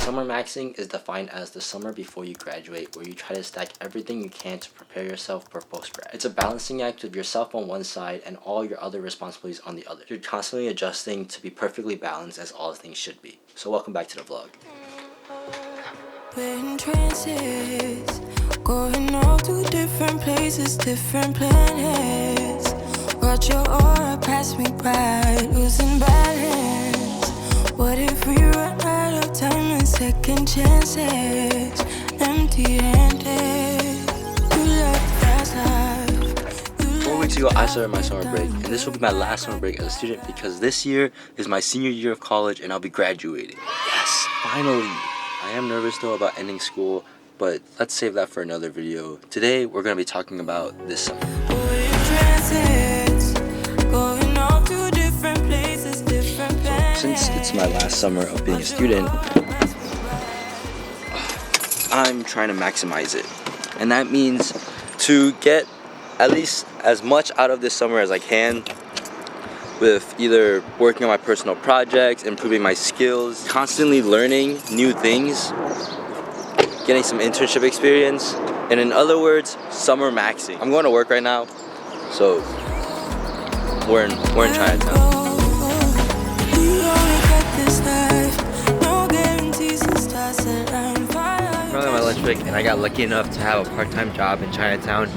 Summermaxing is defined as the summer before you graduate, where you try to stack everything you can to prepare yourself for post-grad. It's a balancing act with yourself on one side and all your other responsibilities on the other. You're constantly adjusting to be perfectly balanced as all things should be. So welcome back to the vlog. We're in trances, going off to different places, different planets. Watch your aura pass me by, losing balance. What if we run out of time and second chances? Empty-handed, you left fast life. 4 weeks ago, I started my summer break, and this will be my last summer break as a student because this year is my senior year of college and I'll be graduating. Yes, finally! I am nervous though about ending school, but let's save that for another video. Today, we're going to be talking about this summer. Since it's my last summer of being a student, I'm trying to maximize it. And that means to get at least as much out of this summer as I can with either working on my personal projects, improving my skills, constantly learning new things, getting some internship experience, and in other words, summer maxing. I'm going to work right now, so we're in Chinatown. I'm on my lunch break and I got lucky enough to have a part-time job in Chinatown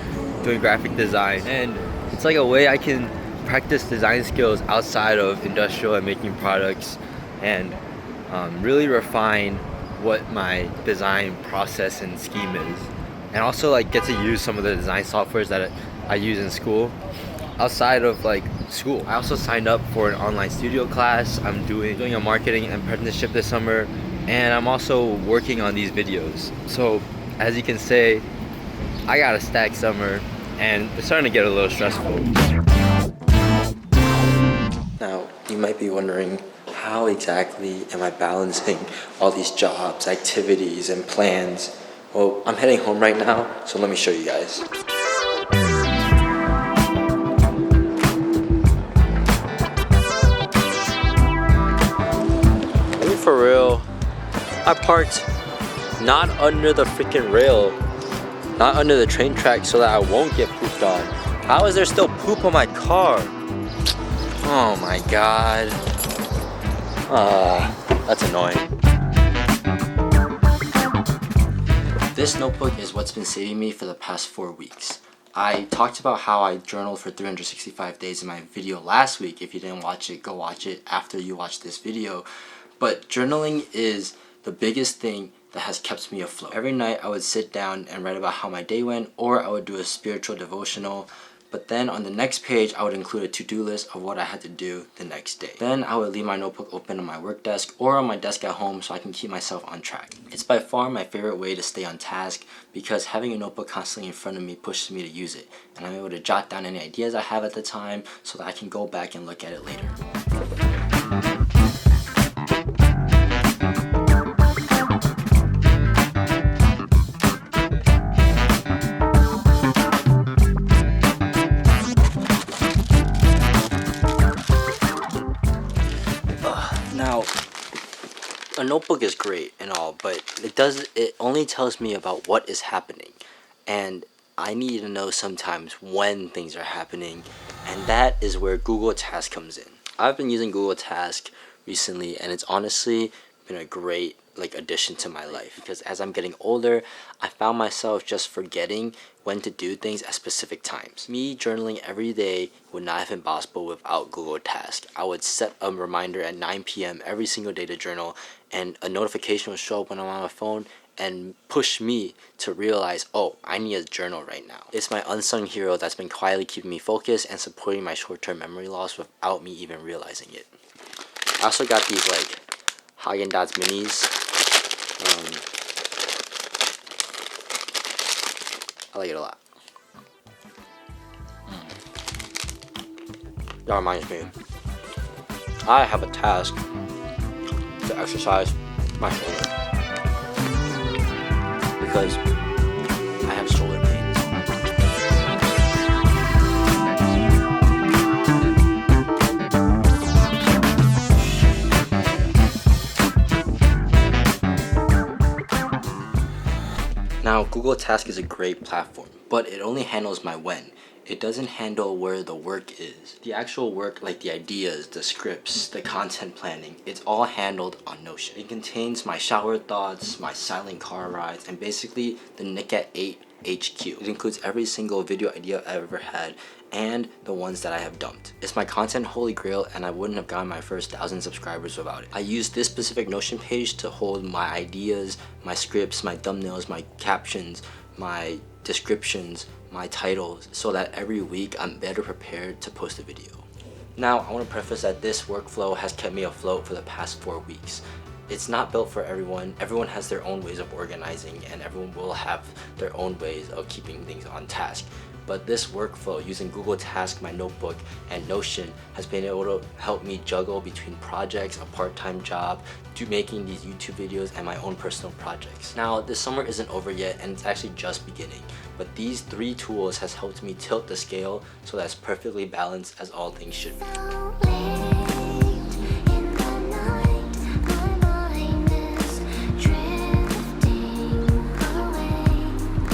doing graphic design, and it's like a way I can practice design skills outside of industrial and making products and really refine what my design process and scheme is, and also like get to use some of the design softwares that I use in school outside of like school. I also signed up for an online studio class. I'm doing a marketing apprenticeship this summer, and I'm also working on these videos. So as you can say, I got a stacked summer and it's starting to get a little stressful. Now, you might be wondering, how exactly am I balancing all these jobs, activities, and plans? Well, I'm heading home right now, so let me show you guys. Maybe for real, I parked not under the freaking rail, not under the train track so that I won't get pooped on. How is there still poop on my car? Oh my god. That's annoying. This notebook is what's been saving me for the past 4 weeks. I talked about how I journaled for 365 days in my video last week. If you didn't watch it, go watch it after you watch this video. But journaling is the biggest thing that has kept me afloat. Every night I would sit down and write about how my day went, or I would do a spiritual devotional. But then on the next page, I would include a to-do list of what I had to do the next day. Then I would leave my notebook open on my work desk or on my desk at home so I can keep myself on track. It's by far my favorite way to stay on task because having a notebook constantly in front of me pushes me to use it. And I'm able to jot down any ideas I have at the time so that I can go back and look at it later. Now, a notebook is great and all, but it only tells me about what is happening, and I need to know sometimes when things are happening, and that is where Google Task comes in. I've been using Google Task recently, and it's honestly been a great addition to my life, because as I'm getting older, I found myself just forgetting when to do things at specific times. Me journaling every day would not have been possible without Google Task. I would set a reminder at 9 p.m. every single day to journal, and a notification would show up when I'm on my phone and push me to realize, oh, I need a journal right now. It's my unsung hero that's been quietly keeping me focused and supporting my short-term memory loss without me even realizing it. I also got these Haagen-Dazs minis. I like it a lot. That reminds me, I have a task to exercise my shoulder because I have shoulder pains. Now, Google Task is a great platform, but it only handles my when. It doesn't handle where the work is. The actual work, like the ideas, the scripts, the content planning, it's all handled on Notion. It contains my shower thoughts, my silent car rides, and basically the Nick at 8 HQ. It includes every single video idea I've ever had and the ones that I have dumped. It's my content holy grail, and I wouldn't have gotten my first 1,000 subscribers without it. I use this specific Notion page to hold my ideas, my scripts, my thumbnails, my captions, my descriptions, my titles, so that every week I'm better prepared to post a video. Now, I want to preface that this workflow has kept me afloat for the past 4 weeks. It's not built for everyone. Everyone has their own ways of organizing, and everyone will have their own ways of keeping things on task. But this workflow using Google Task, my notebook, and Notion has been able to help me juggle between projects, a part-time job, to making these YouTube videos, and my own personal projects. Now, this summer isn't over yet, and it's actually just beginning. But these 3 tools has helped me tilt the scale so that it's perfectly balanced as all things should be.